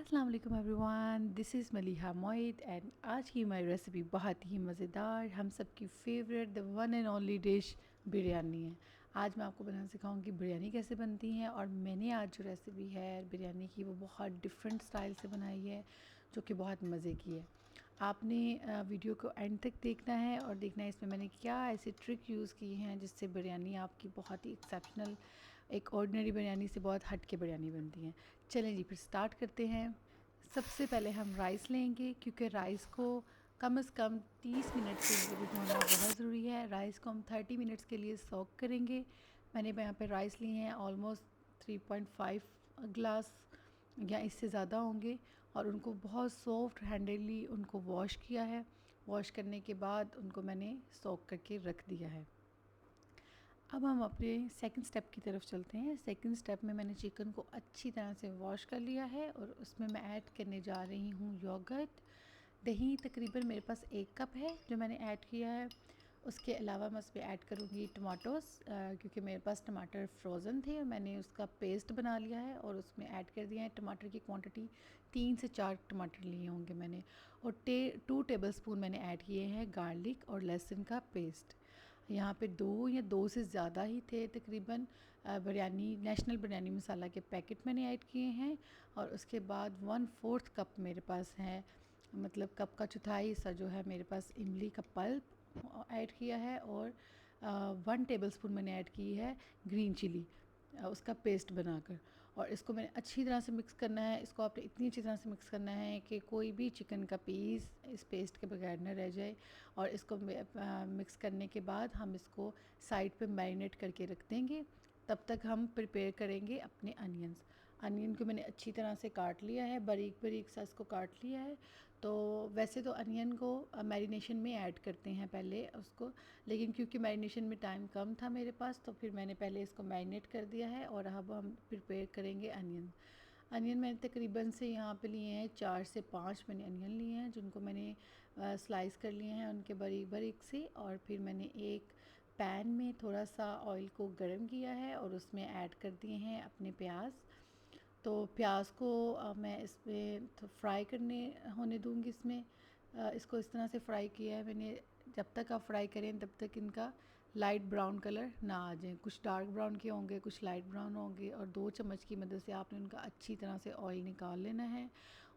अस्सलाम वालेकुम everyone, this is Maliha Moid and आज की हमारी रेसिपी बहुत ही मज़ेदार, हम सब की favourite the one and only dish biryani है। आज मैं आपको बनाना सिखाऊंगी बिरयानी कैसे बनती है। और मैंने आज जो रेसिपी है बिरयानी की वो बहुत डिफरेंट स्टाइल से बनाई है, जो कि बहुत मज़े की है। आपने वीडियो को एंड तक देखना है और देखना है इसमें मैंने क्या ऐसे ट्रिक यूज़ की हैं जिससे बिरयानी आपकी बहुत ही एक्सेप्शनल, एक ऑर्डिनरी बिरयानी से बहुत हट के बिरयानी बनती है। चलें जी, फिर स्टार्ट करते हैं। सबसे पहले हम राइस लेंगे, क्योंकि राइस को कम से कम 30 मिनट के लिए भिगोना बहुत ज़रूरी है। राइस को हम 30 मिनट्स के लिए सोक करेंगे। मैंने यहाँ पे राइस लिए हैं ऑलमोस्ट 3.5 ग्लास या इससे ज़्यादा होंगे, और उनको बहुत सॉफ्ट हैंडली उनको वॉश किया है। वॉश करने के बाद उनको मैंने सोक करके रख दिया है। अब हम अपने सेकंड स्टेप की तरफ चलते हैं। सेकंड स्टेप में मैंने चिकन को अच्छी तरह से वॉश कर लिया है और उसमें मैं ऐड करने जा रही हूँ योगर्ट। दही तकरीबन मेरे पास 1 कप है जो मैंने ऐड किया है। उसके अलावा मैं उसमें ऐड करूँगी टमाटोस, क्योंकि मेरे पास टमाटर फ्रोज़न थे और मैंने उसका पेस्ट बना लिया है और उसमें ऐड कर दिया है। टमाटर की क्वांटिटी 3 से 4 टमाटर लिए होंगे मैंने। और 2 टेबलस्पून मैंने ऐड किए हैं गार्लिक और लहसुन का पेस्ट। यहाँ पे 2 या 2 से ज़्यादा ही थे तकरीबन। बिरयानी नेशनल बिरयानी मसाला के पैकेट मैंने ऐड किए हैं। और उसके बाद 1/4 कप मेरे पास है, मतलब कप का चौथाई हिस्सा जो है मेरे पास इमली का पल्प ऐड किया है। और 1 टेबलस्पून मैंने ऐड की है ग्रीन चिली, उसका पेस्ट बनाकर। और इसको मैंने अच्छी तरह से मिक्स करना है। इसको आपने इतनी अच्छी तरह से मिक्स करना है कि कोई भी चिकन का पीस इस पेस्ट के बगैर न रह जाए। और इसको मिक्स करने के बाद हम इसको साइड पे मैरिनेट करके रख देंगे। तब तक हम प्रिपेयर करेंगे अपने अनियंस। अनियन को मैंने अच्छी तरह से काट लिया है, बारीक बारीक सा इसको काट लिया है। तो वैसे तो अनियन को मैरिनेशन में ऐड करते हैं पहले उसको, लेकिन क्योंकि मैरिनेशन में टाइम कम था मेरे पास तो फिर मैंने पहले इसको मैरिनेट कर दिया है। और अब हम प्रिपेयर करेंगे अनियन। अनियन मैंने तकरीबन से यहाँ पे लिए हैं 4 से 5 मैंने अनियन लिए हैं, जिनको मैंने स्लाइस कर लिए हैं उनके बारीक बारीक से। और फिर मैंने एक पैन में थोड़ा सा ऑयल को गर्म किया है और उसमें ऐड कर दिए हैं अपने प्याज। तो प्याज को मैं इसमें फ्राई करने होने दूँगी इसमें। इसको इस तरह से फ्राई किया है मैंने। जब तक आप फ्राई करें तब तक इनका लाइट ब्राउन कलर ना आ जाए। कुछ डार्क ब्राउन के होंगे, कुछ लाइट ब्राउन होंगे। और 2 चम्मच की मदद से आपने उनका अच्छी तरह से ऑयल निकाल लेना है।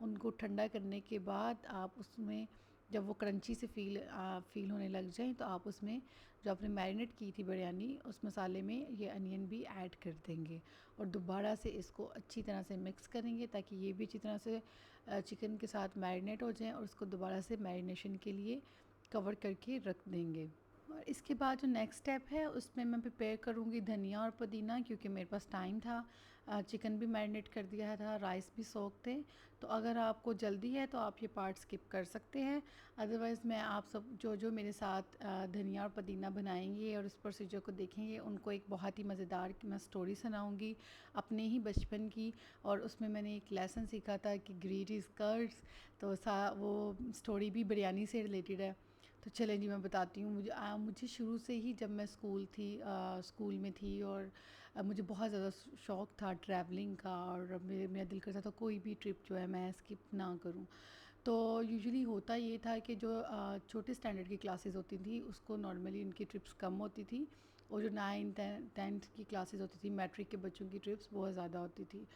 उनको ठंडा करने के बाद आप उसमें जब वो क्रंची से फ़ील होने लग जाएँ तो आप उसमें जो आपने मैरिनेट की थी बिरयानी उस मसाले में ये अनियन भी ऐड कर देंगे। और दोबारा से इसको अच्छी तरह से मिक्स करेंगे ताकि ये भी अच्छी तरह से चिकन के साथ मैरिनेट हो जाएँ। और उसको दोबारा से मैरिनेशन के लिए कवर करके रख देंगे। और इसके बाद जो नेक्स्ट स्टेप है उसमें मैं प्रिपेयर करूँगी धनिया और पुदीना, क्योंकि मेरे पास टाइम था। चिकन भी मैरिनेट कर दिया था, राइस भी सोख थे। तो अगर आपको जल्दी है तो आप ये पार्ट स्किप कर सकते हैं। अदरवाइज़ मैं आप सब जो जो मेरे साथ धनिया और पुदीना बनाएंगे और इस प्रोसीजर को देखेंगे उनको एक बहुत ही मज़ेदार मैं स्टोरी सुनाऊँगी अपने ही बचपन की। और उसमें मैंने एक लेसन सीखा था कि ग्रीड इज़ कर्ड्स। तो वो स्टोरी भी बिरयानी से रिलेटेड है। तो चलें जी, मैं बताती हूँ। मुझे शुरू से ही जब मैं स्कूल में थी और मुझे बहुत ज़्यादा शौक़ था ट्रैवलिंग का। और मेरा दिल करता था कोई भी ट्रिप जो है मैं स्किप ना करूँ। तो यूजुअली होता ये था कि जो छोटे स्टैंडर्ड की क्लासेस होती थी उसको नॉर्मली उनकी ट्रिप्स कम होती थी। और जो 9 10th की क्लासेस होती थी मैट्रिक के बच्चों की ट्रिप्स बहुत ज़्यादा होती थी।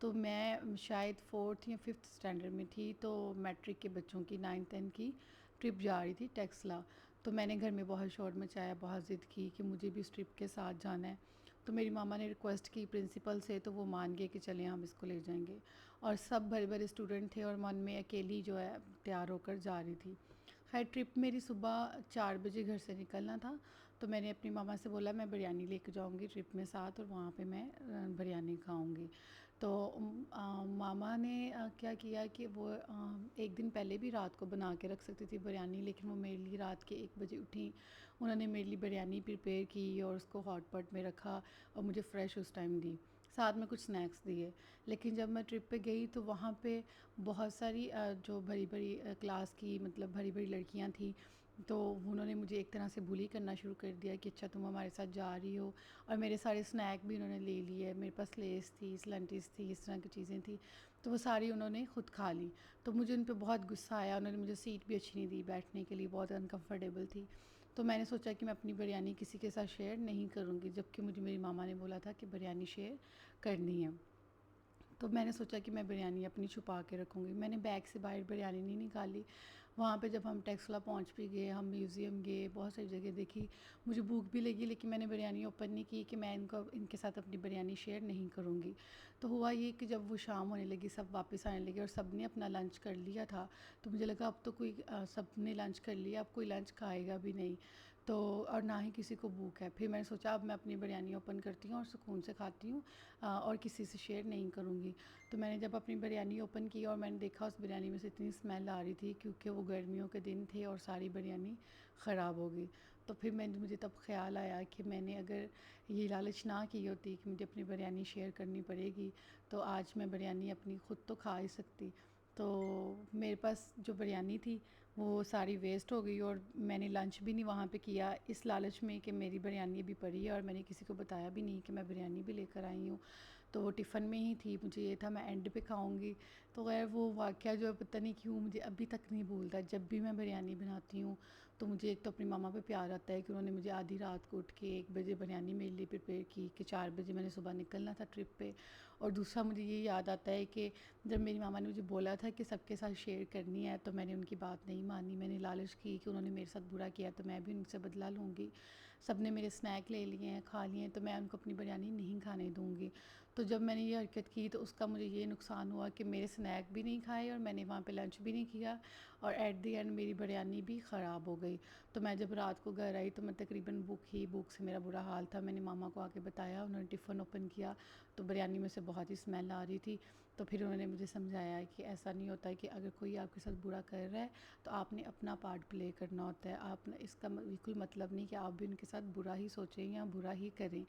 तो मैं शायद 4th या 5th स्टैंडर्ड में थी, तो मैट्रिक के बच्चों की 9 10 की ट्रिप जा रही थी टेक्सला। तो मैंने घर में बहुत शोर मचाया, बहुत ज़िद की कि मुझे भी इस ट्रिप के साथ जाना है। तो मेरी मामा ने रिक्वेस्ट की प्रिंसिपल से, तो वो मान गए कि चलें हम इसको ले जाएंगे। और सब भरे भरे स्टूडेंट थे और मन में अकेली जो है तैयार होकर जा रही थी। खैर ट्रिप मेरी सुबह 4 बजे घर से निकलना था। तो मैंने अपनी मामा से बोला मैं बिरयानी लेके जाऊंगी ट्रिप में साथ, और वहाँ पे मैं बिरयानी खाऊंगी। तो मामा ने क्या किया कि वो एक दिन पहले भी रात को बना के रख सकती थी बिरयानी, लेकिन वो मेरे लिए रात के 1 बजे उठी। उन्होंने मेरे लिए बिरयानी प्रिपेयर की और उसको हॉट पॉट में रखा और मुझे फ़्रेश उस टाइम दी, साथ में कुछ स्नैक्स दिए। लेकिन जब मैं ट्रिप पे गई तो वहाँ पे बहुत सारी जो भरी भरी क्लास की, मतलब भरी भरी लड़कियाँ थी। तो उन्होंने मुझे एक तरह से बुली करना शुरू कर दिया कि अच्छा तुम हमारे साथ जा रही हो। और मेरे सारे स्नैक भी उन्होंने ले लिए। मेरे पास लेस थी, स्लंटीज थी, इस तरह की चीज़ें थी। तो वो सारी उन्होंने ख़ुद खा ली। तो मुझे उन पे बहुत गुस्सा आया, उन्होंने मुझे सीट भी अच्छी नहीं दी बैठने के लिए, बहुत अनकम्फ़र्टेबल थी। तो मैंने सोचा कि मैं अपनी बिरयानी किसी के साथ शेयर नहीं करूँगी, जबकि मुझे मेरी मामा ने बोला था कि बिरयानी शेयर करनी है। तो मैंने सोचा कि मैं बिरयानी अपनी छुपा के रखूँगी। मैंने बैग से बाहर बिरयानी नहीं निकाली। वहाँ पे जब हम टैक्सला पहुँच भी गए, हम म्यूज़ियम गए, बहुत सारी जगह देखी, मुझे भूख भी लगी, लेकिन मैंने बिरयानी ओपन नहीं की कि मैं इनके साथ अपनी बिरयानी शेयर नहीं करूँगी। तो हुआ ये कि जब वो शाम होने लगी, सब वापस आने लगे और सब ने अपना लंच कर लिया था, तो मुझे लगा अब तो सब ने लंच कर लिया, अब कोई लंच खाएगा भी नहीं, तो और ना ही किसी को भूख है। फिर मैंने सोचा अब मैं अपनी बिरयानी ओपन करती हूँ और सुकून से खाती हूँ, और किसी से शेयर नहीं करूँगी। तो मैंने जब अपनी बिरयानी ओपन की और मैंने देखा उस बिरयानी में से इतनी स्मेल आ रही थी, क्योंकि वो गर्मियों के दिन थे और सारी बिरयानी ख़राब हो गई। तो फिर मुझे तब ख़्याल आया कि मैंने अगर ये लालच ना की होती कि मुझे अपनी बिरयानी शेयर करनी पड़ेगी, तो आज मैं बिरयानी अपनी ख़ुद तो खा ही सकती। तो मेरे पास जो बिरयानी थी वो सारी वेस्ट हो गई और मैंने लंच भी नहीं वहाँ पे किया, इस लालच में कि मेरी बिरयानी अभी पड़ी है, और मैंने किसी को बताया भी नहीं कि मैं बिरयानी भी लेकर आई हूँ। तो वो टिफ़िन में ही थी, मुझे ये था मैं एंड पे खाऊंगी। तो खैर वो वाक़या जो है पता नहीं क्यों मुझे अभी तक नहीं भूलता। जब भी मैं बिरयानी बनाती हूँ तो मुझे एक तो अपनी मामा पे प्यार आता है कि उन्होंने मुझे आधी रात को उठ के 1 बजे बिरयानी मेरे लिए प्रिपेयर की कि 4 बजे मैंने सुबह निकलना था ट्रिप पे। और दूसरा मुझे ये याद आता है कि जब मेरी मामा ने मुझे बोला था कि सबके साथ शेयर करनी है, तो मैंने उनकी बात नहीं मानी। मैंने लालच की कि उन्होंने मेरे साथ बुरा किया तो मैं भी उनसे बदला लूँगी। सब ने मेरे स्नैक ले लिए हैं, खा लिए हैं, तो मैं उनको अपनी बिरयानी नहीं खाने दूँगी। तो जब मैंने ये हरकत की तो उसका मुझे ये नुकसान हुआ कि मेरे स्नैक भी नहीं खाए और मैंने वहाँ पे लंच भी नहीं किया, और एट द एंड मेरी बिरयानी भी ख़राब हो गई। तो मैं जब रात को घर आई तो मैं तकरीबन भूख से मेरा बुरा हाल था। मैंने मामा को आके बताया, उन्होंने टिफ़िन ओपन किया तो बिरयानी में से बहुत ही स्मेल आ रही थी। तो फिर उन्होंने मुझे समझाया कि ऐसा नहीं होता है कि अगर कोई आपके साथ बुरा कर रहा है तो आपने अपना पार्ट प्ले करना होता है। आप इसका बिल्कुल मतलब नहीं कि आप भी उनके साथ बुरा ही सोचें या बुरा ही करें।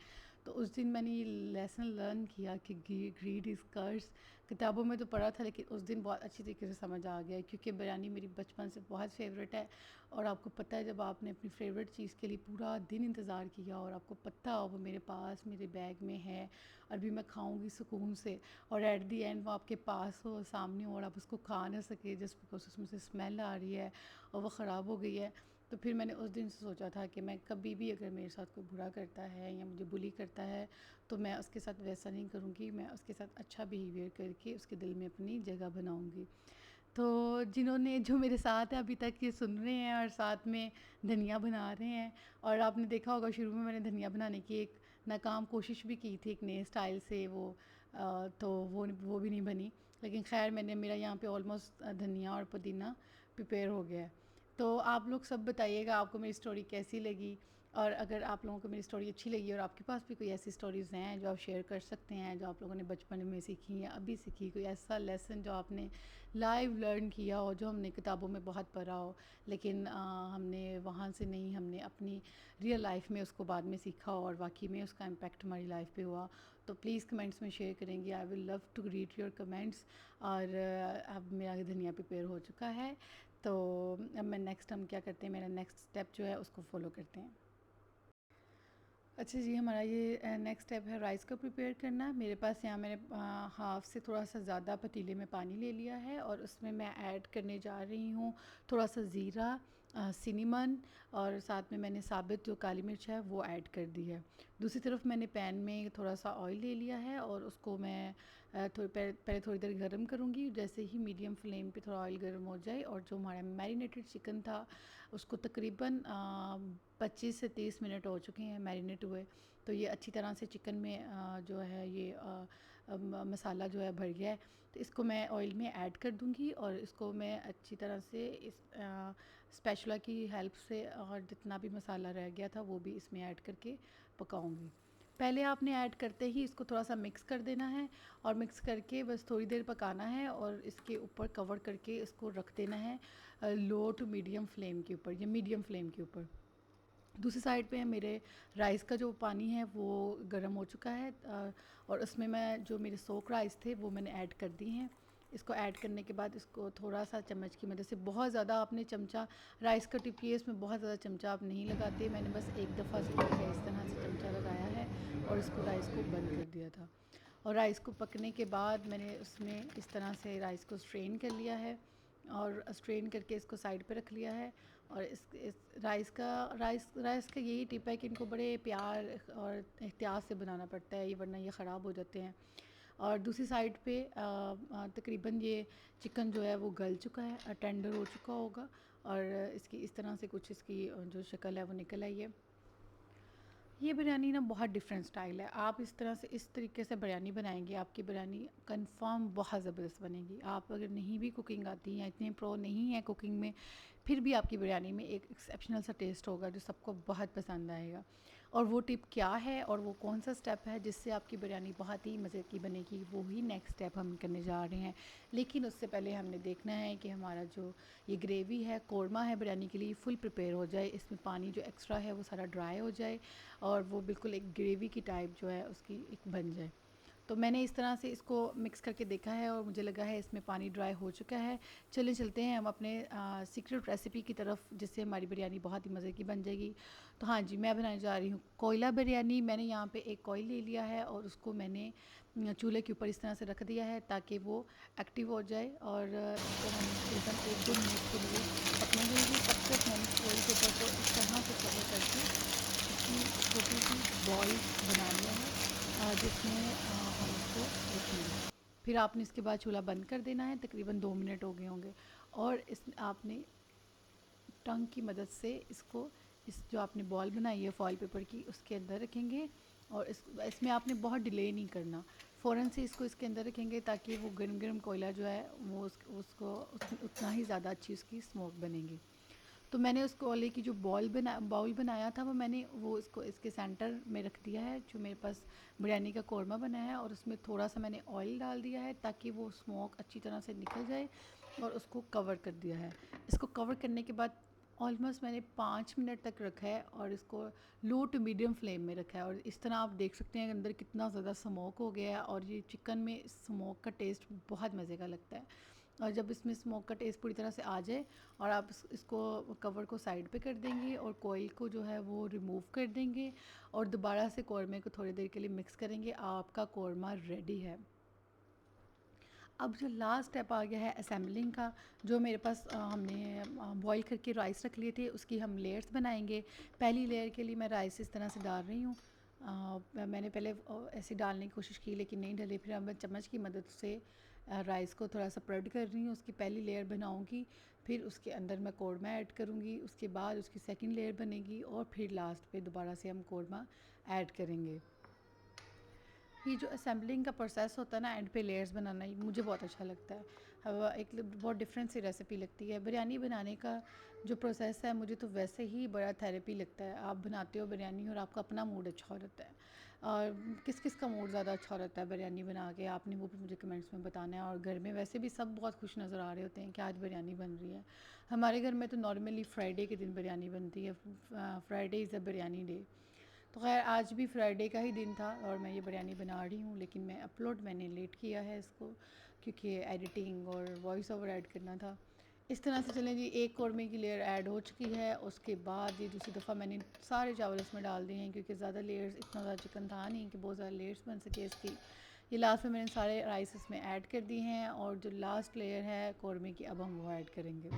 तो उस दिन मैंने ये लेसन लर्न किया कि ग्रीड इज़ कर्स। किताबों में तो पढ़ा था, लेकिन उस दिन बहुत अच्छी तरीके से समझ आ गया, क्योंकि बिरयानी मेरी बचपन से बहुत फ़ेवरेट है। और आपको पता है जब आपने अपनी फ़ेवरेट चीज़ के लिए पूरा दिन इंतज़ार किया और आपको पता हो वो मेरे पास मेरे बैग में है, अभी मैं खाऊंगी सुकून से, और एट दी एंड वो आपके पास हो, सामने हो, और आप उसको खा ना सके जस्ट बिकॉज उसमें से स्मेल आ रही है और वो ख़राब हो गई है। तो फिर मैंने उस दिन से सोचा था कि मैं कभी भी अगर मेरे साथ कोई बुरा करता है या मुझे बुली करता है तो मैं उसके साथ वैसा नहीं करूँगी, मैं उसके साथ अच्छा बिहेवियर करके उसके दिल में अपनी जगह बनाऊँगी। तो जिन्होंने जो मेरे साथ है अभी तक ये सुन रहे हैं और साथ में धनिया बना रहे हैं, और आपने देखा होगा शुरू में मैंने धनिया बनाने की एक नाकाम कोशिश भी की थी एक नए स्टाइल से, तो वो भी नहीं बनी। लेकिन खैर मैंने मेरा यहाँ पे ऑलमोस्ट धनिया और पुदीना प्रिपेयर हो गया है। तो आप लोग सब बताइएगा आपको मेरी स्टोरी कैसी लगी, और अगर आप लोगों को मेरी स्टोरी अच्छी लगी और आपके पास भी कोई ऐसी स्टोरीज़ हैं जो आप शेयर कर सकते हैं, जो आप लोगों ने बचपन में सीखी या अभी सीखी, कोई ऐसा लेसन जो आपने लाइव लर्न किया हो, जो हमने किताबों में बहुत पढ़ा हो, लेकिन हमने वहाँ से नहीं, हमने अपनी रियल लाइफ में उसको बाद में सीखा हो और वाकई में उसका इम्पेक्ट हमारी लाइफ पे हुआ, तो प्लीज़ कमेंट्स में शेयर करेंगे। I will love to read your comments. और अब मेरा धनिया प्रिपेयर हो चुका है, तो अब हम क्या करते हैं, मेरा नेक्स्ट स्टेप जो है उसको फॉलो करते हैं। अच्छा जी, हमारा ये नेक्स्ट स्टेप है राइस को प्रिपेयर करना। मेरे पास यहाँ मैंने हाफ़ से थोड़ा सा ज़्यादा पतीले में पानी ले लिया है और उसमें मैं ऐड करने जा रही हूँ थोड़ा सा ज़ीरा, सिनेमन, और साथ में मैंने साबित जो काली मिर्च है वो ऐड कर दी है। दूसरी तरफ मैंने पैन में थोड़ा सा ऑयल ले लिया है और उसको मैं पहले थोड़ी देर गर्म करूँगी। जैसे ही मीडियम फ्लेम पे थोड़ा ऑयल गर्म हो जाए और जो हमारा मैरिनेटेड चिकन था उसको तकरीबन 25 से 30 मिनट हो चुके हैं मैरिनेट हुए। तो ये अच्छी तरह से चिकन में जो है ये मसाला जो है भर गया है। तो इसको मैं ऑयल में ऐड कर दूंगी और इसको मैं अच्छी तरह से इस स्पैचुला की हेल्प से और जितना भी मसाला रह गया था वो भी इसमें ऐड करके पकाऊंगी। पहले आपने ऐड करते ही इसको थोड़ा सा मिक्स कर देना है और मिक्स करके बस थोड़ी देर पकाना है और इसके ऊपर कवर करके इसको रख देना है लो टू मीडियम फ्लेम के ऊपर या मीडियम फ्लेम के ऊपर। दूसरी साइड पे मेरे राइस का जो पानी है वो गर्म हो चुका है, और उसमें मैं जो मेरे सोक राइस थे वो मैंने ऐड कर दिए हैं। इसको ऐड करने के बाद इसको थोड़ा सा चम्मच की मदद से, बहुत ज़्यादा आपने चमचा, राइस का टिप ये इसमें बहुत ज़्यादा चमचा आप नहीं लगाते, मैंने बस एक दफ़ा सिर्फ इस तरह से चमचा लगाया है और इसको राइस को बंद कर दिया था। और राइस को पकने के बाद मैंने उसमें इस तरह से राइस को स्ट्रेन कर लिया है और स्ट्रेन करके इसको साइड पे रख लिया है। और इस राइस का यही टिप है कि इनको बड़े प्यार और एहतियात से बनाना पड़ता है, ये वरना ये ख़राब हो जाते हैं। और दूसरी साइड पे तकरीबन ये चिकन जो है वो गल चुका है, टेंडर हो चुका होगा और इसकी इस तरह से कुछ इसकी जो शक्ल है वो निकल आई है। ये बिरयानी ना बहुत डिफरेंट स्टाइल है। आप इस तरह से इस तरीके से बिरयानी बनाएंगे, आपकी बिरयानी कंफर्म बहुत ज़बरदस्त बनेगी। आप अगर नहीं भी कुकिंग आती या इतने प्रो नहीं है कुकिंग में, फिर भी आपकी बिरयानी में एक एक्सेप्शनल सा टेस्ट होगा जो सबको बहुत पसंद आएगा। और वो टिप क्या है और वो कौन सा स्टेप है जिससे आपकी बिरयानी बहुत ही मज़े की बनेगी, वो ही नेक्स्ट स्टेप हम करने जा रहे हैं। लेकिन उससे पहले हमने देखना है कि हमारा जो ये ग्रेवी है, कोरमा है, बिरयानी के लिए फुल प्रिपेयर हो जाए, इसमें पानी जो एक्स्ट्रा है वो सारा ड्राई हो जाए और वो बिल्कुल एक ग्रेवी की टाइप जो है उसकी एक बन जाए। तो मैंने इस तरह से इसको मिक्स करके देखा है और मुझे लगा है इसमें पानी ड्राई हो चुका है। चलिए चलते हैं हम अपने सीक्रेट रेसिपी की तरफ, जिससे हमारी बिरयानी बहुत ही मज़े की बन जाएगी। तो हाँ जी, मैं बनाने जा रही हूँ कोयला बिरयानी। मैंने यहाँ पे एक कोयल ले लिया है और उसको मैंने चूल्हे के ऊपर इस तरह से रख दिया है ताकि वो एक्टिव हो जाए और इसको हम तकरीबन 1-2 मिनट के लिए पकने देंगे। तब तक मैंने कोयल के ऊपर को इस तरह से कवर करके इसकी छोटी सी बॉल बना लिया है जिसमें हम इसको रखेंगे। फिर आपने इसके बाद चूल्हा बंद कर देना है, तकरीबन 2 मिनट हो गए होंगे। और इस आपने टंग की मदद से इसको इस जो आपने बॉल बनाई है फॉइल पेपर की उसके अंदर रखेंगे। और इसमें आपने बहुत डिले नहीं करना, फ़ौरन से इसको इसके अंदर रखेंगे ताकि वो गर्म गर्म कोयला जो है वो उतना ही ज़्यादा अच्छी उसकी स्मोक बनेगी। तो मैंने उस कोयले की जो बाउल बनाया था वो इसको इसके सेंटर में रख दिया है जो मेरे पास बिरयानी का कोरमा बना है। और उसमें थोड़ा सा मैंने ऑयल डाल दिया है ताकि वो स्मोक अच्छी तरह से निकल जाए और उसको कवर कर दिया है। इसको कवर करने के बाद ऑलमोस्ट मैंने 5 मिनट तक रखा है और इसको लो टू मीडियम फ्लेम में रखा है। और इस तरह आप देख सकते हैं अंदर कितना ज़्यादा स्मोक हो गया है और ये चिकन में स्मोक का टेस्ट बहुत मज़े का लगता है। और जब इसमें स्मोक का टेस्ट पूरी तरह से आ जाए और आप इसको कवर को साइड पे कर देंगे और कोयल को जो है वो रिमूव कर देंगे और दोबारा से कौरमे को थोड़ी देर के लिए मिक्स करेंगे, आपका कौरमा रेडी है। अब जो लास्ट स्टेप आ गया है असेंबलिंग का, जो मेरे पास हमने बॉईल करके राइस रख लिए थे उसकी हम लेयर्स बनाएंगे। पहली लेयर के लिए मैं राइस इस तरह से डाल रही हूँ। मैंने पहले ऐसे डालने की कोशिश की लेकिन नहीं डले, फिर अब मैं चम्मच की मदद से राइस को थोड़ा सा स्प्रेड कर रही हूँ। उसकी पहली लेयर बनाऊँगी, फिर उसके अंदर मैं कौरमा ऐड करूँगी, उसके बाद उसकी सेकंड लेयर बनेगी और फिर लास्ट पे दोबारा से हम कौरमा ऐड करेंगे। ये जो असेंबलिंग का प्रोसेस होता है ना, एंड पे लेयर्स बनाना, ये मुझे बहुत अच्छा लगता है। एक बहुत डिफरेंट सी रेसिपी लगती है बिरयानी बनाने का। जो प्रोसेस है मुझे तो वैसे ही बड़ा थेरेपी लगता है। आप बनाते हो बिरयानी और आपका अपना मूड अच्छा हो रहता है। और किस किस का मूड ज़्यादा अच्छा रहता है बिरयानी बना के, आपने वो भी मुझे कमेंट्स में बताना है। और घर में वैसे भी सब बहुत खुश नज़र आ रहे होते हैं कि आज बिरयानी बन रही है। हमारे घर में तो नॉर्मली फ्राइडे के दिन बिरयानी बनती है। Friday is a biryani day. तो खैर आज भी फ्राइडे का ही दिन था और मैं ये बिरयानी बना रही हूँ, लेकिन मैंने लेट किया है इसको क्योंकि एडिटिंग और वॉइस ओवर ऐड करना था। इस तरह से चलें जी, एक कौरमे की लेयर ऐड हो चुकी है। उसके बाद ये दूसरी दफ़ा मैंने सारे चावल इसमें डाल दिए हैं क्योंकि ज़्यादा लेयर्स, इतना ज़्यादा चिकन था नहीं कि बहुत ज़्यादा लेयर्स बन सके इसकी। ये लास्ट में मैंने सारे राइस इसमें ऐड कर दिए हैं और जो लास्ट लेयर है कौरमे की अब हम वो ऐड करेंगे।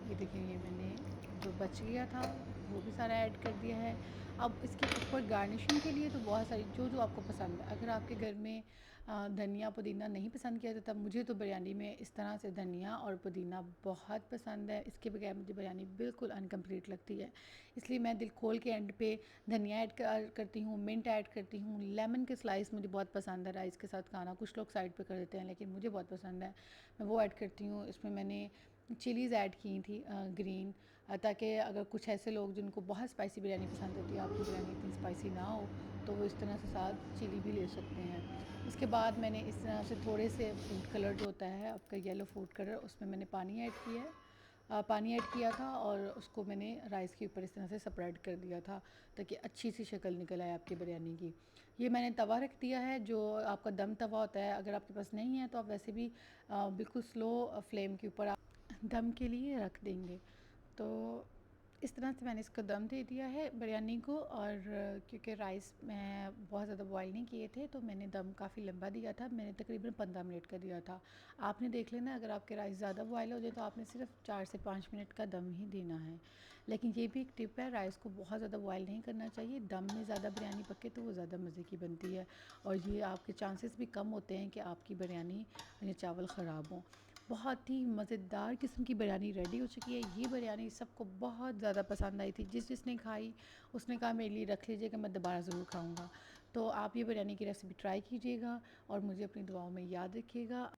ये देखिए, ये मैंने जो बच गया था वो भी सारा ऐड कर दिया है। अब इसके ऊपर गार्निशिंग के लिए तो बहुत सारी जो जो आपको पसंद है, अगर आपके घर में धनिया पुदीना नहीं पसंद किया जाता, मुझे तो बिरयानी में इस तरह से धनिया और पुदीना बहुत पसंद है। इसके बगैर मुझे बिरयानी बिल्कुल अनकम्प्लीट लगती है, इसलिए मैं दिल खोल के एंड पे धनिया ऐड करती हूँ, मिंट ऐड करती हूँ, लेमन के स्लाइस मुझे बहुत पसंद है राइस के साथ खाना। कुछ लोग साइड पे कर देते हैं लेकिन मुझे बहुत पसंद है, मैं वो ऐड करती हूँ। इसमें मैंने चिलीज़ ऐड की थी ग्रीन, ताकि अगर कुछ ऐसे लोग जिनको बहुत स्पाइसी बिरयानी पसंद होती है, आपकी बिरयानी इतनी स्पाइसी ना हो, तो वो इस तरह से साथ चिली भी ले सकते हैं। उसके बाद मैंने इस तरह से थोड़े से फूड कलर जो होता है आपका येलो फूड कलर, उसमें मैंने पानी ऐड किया है। पानी ऐड किया था और उसको मैंने राइस के ऊपर इस तरह से स्प्रेड कर दिया था ताकि अच्छी सी शक्ल निकल आए आपकी बिरयानी की। ये मैंने तवा रख दिया है, जो आपका दम तवा होता है। अगर आपके पास नहीं है तो आप वैसे भी बिल्कुल स्लो फ्लेम के ऊपर दम के लिए रख देंगे। तो इस तरह से मैंने इसको दम दे दिया है बिरयानी को। और क्योंकि राइस मैं बहुत ज़्यादा बॉयल नहीं किए थे तो मैंने दम काफ़ी लंबा दिया था, मैंने तकरीबन 15 मिनट का दिया था। आपने देख लेना अगर आपके राइस ज़्यादा बॉयल हो जाए तो आपने सिर्फ 4 से 5 मिनट का दम ही देना है। लेकिन ये भी एक टिप है, राइस को बहुत ज़्यादा बॉयल नहीं करना चाहिए, दम में ज़्यादा बिरयानी पके तो वो ज़्यादा मज़े की बनती है और ये आपके चांसेस भी कम होते हैं कि आपकी बिरयानी या चावल ख़राब हों। बहुत ही मज़ेदार किस्म की बिरयानी रेडी हो चुकी है। ये बिरयानी सबको बहुत ज़्यादा पसंद आई थी, जिसने खाई उसने कहा मेरे लिए रख लीजिएगा, मैं दोबारा ज़रूर खाऊंगा। तो आप ये बिरयानी की रेसिपी ट्राई कीजिएगा और मुझे अपनी दुआओं में याद रखिएगा।